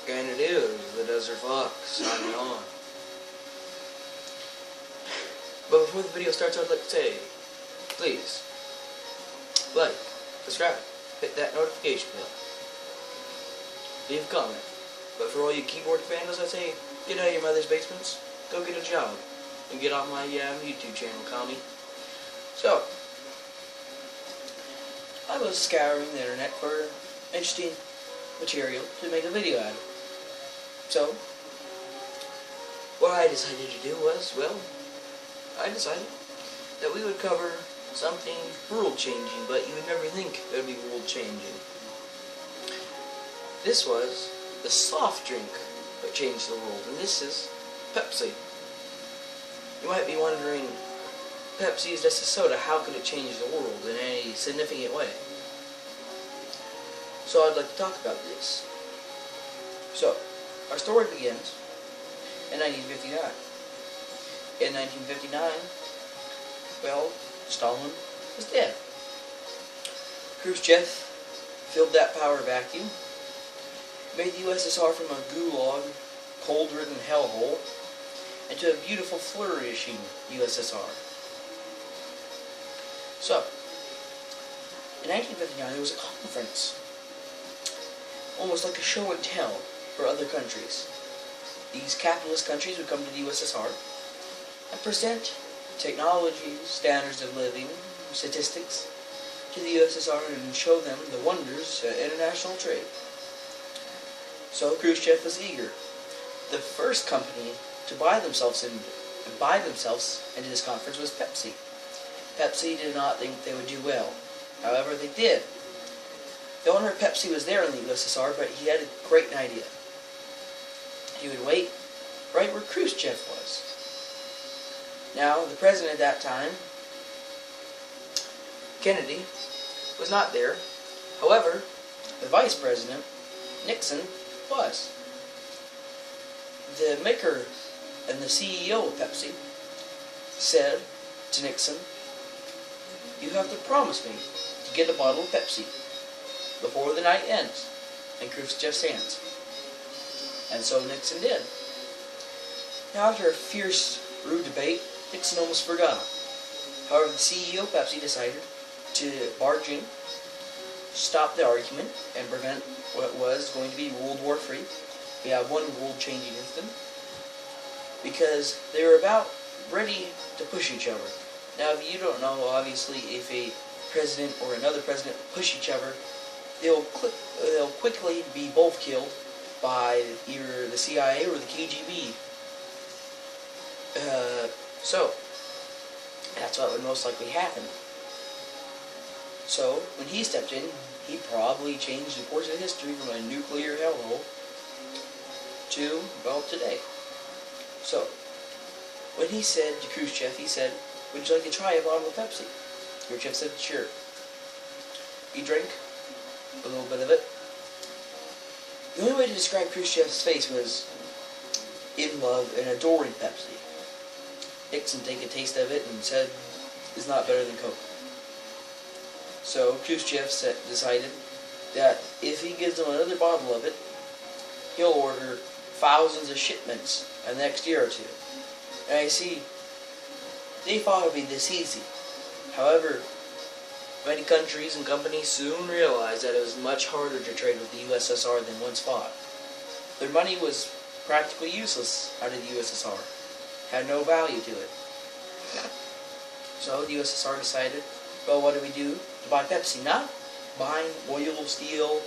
And it is the Desert Fox signing on. But before the video starts, I'd like to say, please, like, subscribe, hit that notification bell, leave a comment. But for all you keyboard vandals, I say, get out of your mother's basements, go get a job, and get on my YouTube channel, Commie. So, I was scouring the internet for interesting material to make a video out of. So, what I decided to do was, well, I decided that we would cover something world-changing, but you would never think it would be world-changing. This was the soft drink that changed the world, and this is Pepsi. You might be wondering, Pepsi is just a soda, how could it change the world in any significant way? So I'd like to talk about this. So, our story begins in 1959. In 1959, well, Stalin was dead. Khrushchev filled that power vacuum, made the USSR from a gulag, cold-ridden hellhole, into a beautiful, flourishing USSR. So, in 1959, there was a conference, almost like a show and tell for other countries. These capitalist countries would come to the USSR and present technology, standards of living, statistics to the USSR and show them the wonders of international trade. So Khrushchev was eager. The first company to buy themselves into this conference was Pepsi. Pepsi did not think they would do well. However, they did. The owner of Pepsi was there in the USSR, but he had a great idea. He would wait right where Khrushchev was. Now, the president at that time, Kennedy, was not there. However, the vice president, Nixon, was. The maker and the CEO of Pepsi said to Nixon, "You have to promise me to get a bottle of Pepsi before the night ends in Khrushchev's hands." And so Nixon did. Now, after a fierce, rude debate, Nixon almost forgot. However, the CEO of Pepsi decided to barge in, stop the argument, and prevent what was going to be World War III. We have one world-changing instant, because they were about ready to push each other. Now, if you don't know, obviously, if a president or another president push each other, they'll quickly be both killed by either the CIA or the KGB. So, that's what would most likely happen. So, when he stepped in, he probably changed the course of history from a nuclear hellhole to, well, today. So, when he said to Khrushchev, he said, "Would you like to try a bottle of Pepsi?" Khrushchev said, "Sure." He drank a little bit of it. The only way to describe Khrushchev's face was in love and adoring Pepsi. Nixon took a taste of it and said, "It's not better than Coke." So Khrushchev decided that if he gives them another bottle of it, he'll order thousands of shipments in the next year or two. And I see, they thought it would be this easy. However, many countries and companies soon realized that it was much harder to trade with the USSR than once thought. Their money was practically useless out of the USSR. Had no value to it. So the USSR decided, well, what do we do to buy Pepsi? Not buying oil, steel,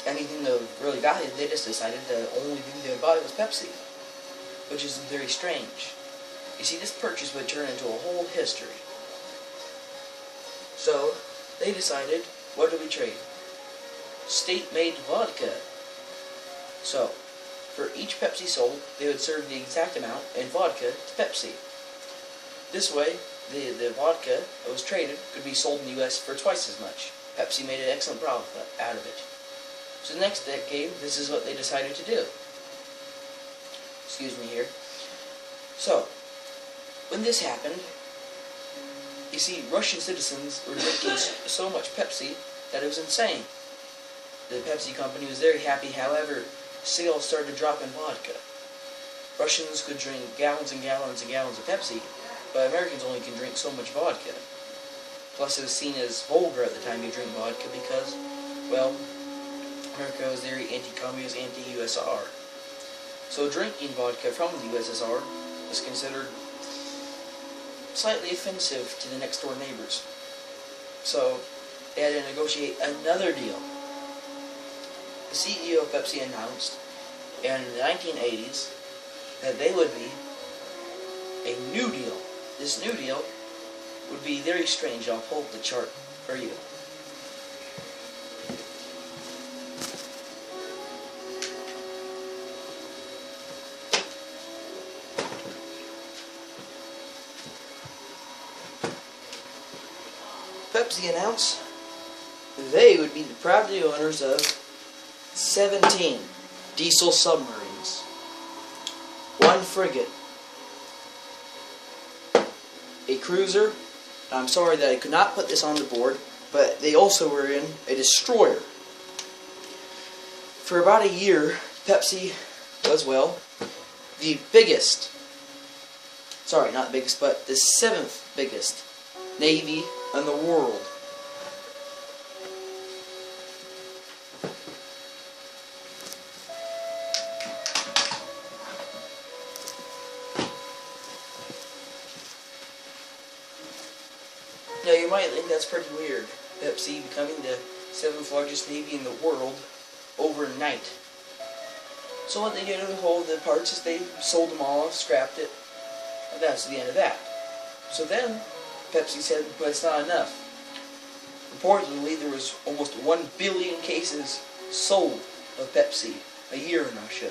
anything of really value. They just decided the only thing they would buy was Pepsi, which is very strange. You see, this purchase would turn into a whole history. So, they decided, what do we trade? State-made vodka. So, for each Pepsi sold, they would serve the exact amount in vodka to Pepsi. This way, the vodka that was traded could be sold in the U.S. for twice as much. Pepsi made an excellent profit out of it. So the next decade, this is what they decided to do. Excuse me here. So, when this happened, you see, Russian citizens were drinking so much Pepsi that it was insane. the Pepsi company was very happy. However, sales started to drop in vodka. Russians could drink gallons and gallons and gallons of Pepsi, but Americans only can drink so much vodka. Plus, it was seen as vulgar at the time to drink vodka because, well, America was very anti-communist, anti-USSR. So drinking vodka from the USSR was considered slightly offensive to the next door neighbors. So they had to negotiate another deal. The CEO of Pepsi announced in the 1980s that they would be a new deal. This new deal would be very strange. I'll pull up the chart for you. Pepsi announced they would be the proud owners of 17 diesel submarines, 1 frigate, a cruiser. I'm sorry that I could not put this on the board, but they also were in a destroyer. For about a year, Pepsi was, well, the biggest, sorry, not the biggest, but the 7th biggest navy in the world. Now you might think that's pretty weird, Pepsi becoming the 7th largest navy in the world overnight. So what they did with all the parts is they sold them all off, scrapped it, and that's the end of that. So then Pepsi said, but it's not enough. Reportedly, there was almost 1 billion cases sold of Pepsi a year in Russia.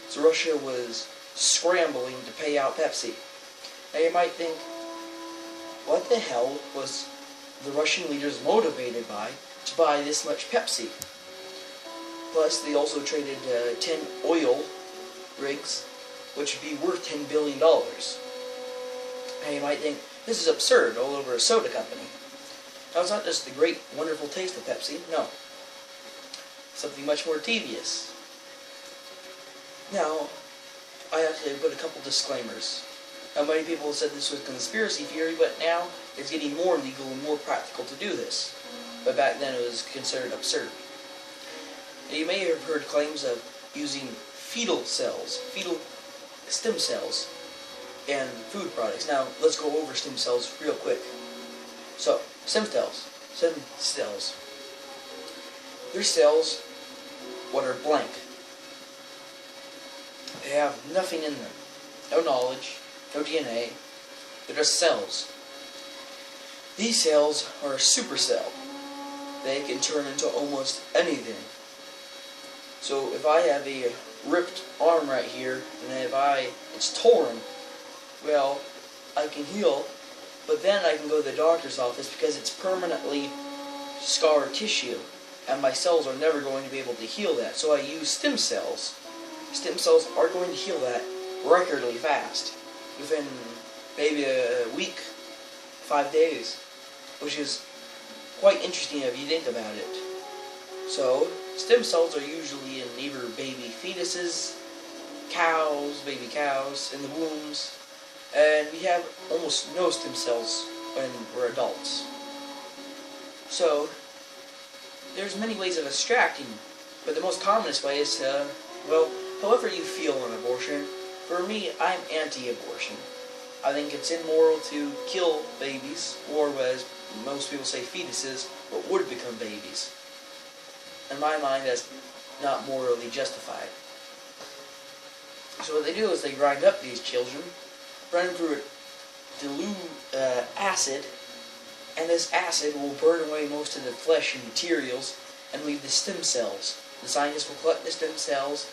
So Russia was scrambling to pay out Pepsi. Now you might think, what the hell was the Russian leaders motivated by to buy this much Pepsi? Plus, they also traded 10 oil rigs, which would be worth $10 billion. Now you might think, this is absurd, all over a soda company. Now it's not just the great, wonderful taste of Pepsi, no. Something much more tedious. Now, I have to put a couple disclaimers. Now many people said this was conspiracy theory, but now it's getting more legal and more practical to do this. But back then it was considered absurd. Now, you may have heard claims of using fetal stem cells, and food products. Now, let's go over stem cells real quick. So, stem cells. They're cells what are blank. They have nothing in them. No knowledge, no DNA. They're just cells. These cells are a supercell. They can turn into almost anything. So, if I have a ripped arm right here, and if it's torn, well, I can heal, but then I can go to the doctor's office because it's permanently scar tissue, and my cells are never going to be able to heal that. So I use stem cells. Stem cells are going to heal that recordly fast, within maybe a week, 5 days, which is quite interesting if you think about it. So, stem cells are usually in either baby fetuses, baby cows, in the wombs, and we have almost no stem cells when we're adults. So, there's many ways of extracting, but the most commonest way is to, well, however you feel on abortion. For me, I'm anti-abortion. I think it's immoral to kill babies, or as most people say, fetuses, what would become babies. In my mind, that's not morally justified. So what they do is they grind up these children, run through a dilute acid, and this acid will burn away most of the flesh and materials and leave the stem cells. The scientists will collect the stem cells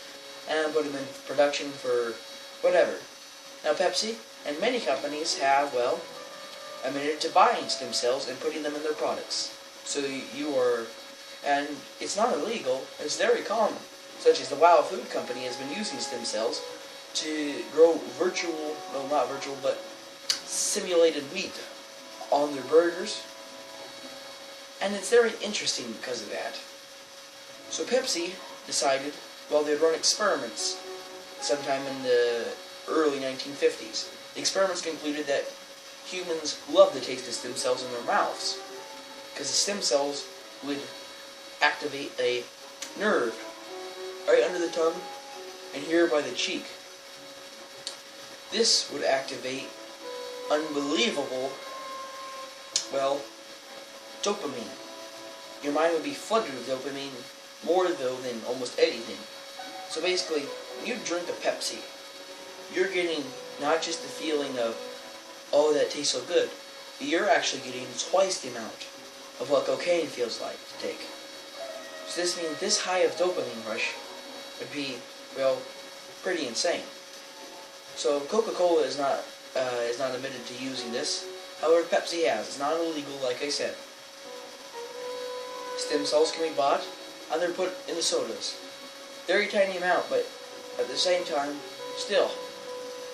and put them in production for whatever. Now Pepsi and many companies have, well, admitted to buying stem cells and putting them in their products. So and it's not illegal, it's very common. Such as the Wow Food Company has been using stem cells to grow but simulated wheat on their burgers. And it's very interesting because of that. So Pepsi decided, well, they'd run experiments sometime in the early 1950s. The experiments concluded that humans love the taste of stem cells in their mouths, because the stem cells would activate a nerve right under the tongue and here by the cheek. This would activate unbelievable, well, dopamine. Your mind would be flooded with dopamine, more though than almost anything. So basically, when you drink a Pepsi, you're getting not just the feeling of, oh, that tastes so good, but you're actually getting twice the amount of what cocaine feels like to take. So this means this high of dopamine rush would be, well, pretty insane. So Coca-Cola is not admitted to using this. However, Pepsi has. It's not illegal, like I said. Stem cells can be bought, and they're put in the sodas. Very tiny amount, but at the same time, still,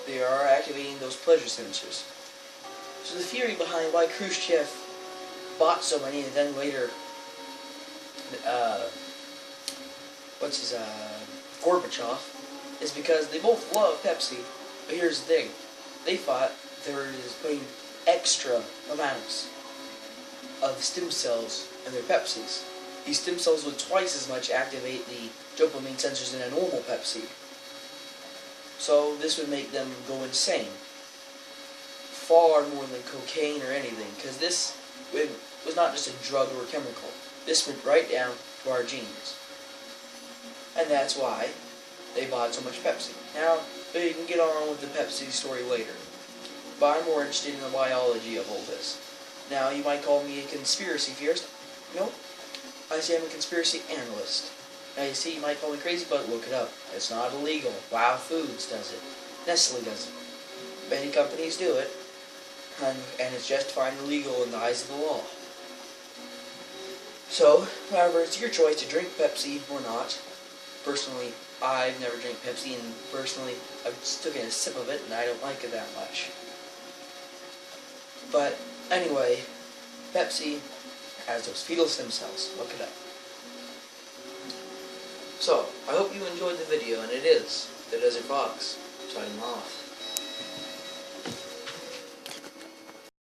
they are activating those pleasure sensors. So the theory behind why Khrushchev bought so many and then later, Gorbachev, is because they both love Pepsi. But here's the thing, they thought there was putting extra amounts of stem cells in their Pepsis. These stem cells would twice as much activate the dopamine sensors in a normal Pepsi. So this would make them go insane. Far more than cocaine or anything, because this was not just a drug or a chemical. This went right down to our genes. And that's why they bought so much Pepsi. Now, you can get on with the Pepsi story later. But I'm more interested in the biology of all this. Now, you might call me a conspiracy theorist. Nope. I say I'm a conspiracy analyst. Now, you see, you might call me crazy, but look it up. It's not illegal. Wow Foods does it. Nestle does it. Many companies do it. And it's justified and legal in the eyes of the law. So, however, it's your choice to drink Pepsi or not. Personally, I've never drank Pepsi, and personally, I've just taken a sip of it, and I don't like it that much. But, anyway, Pepsi has those fetal stem cells. Look it up. So, I hope you enjoyed the video, and it is the Desert Fox, signing off.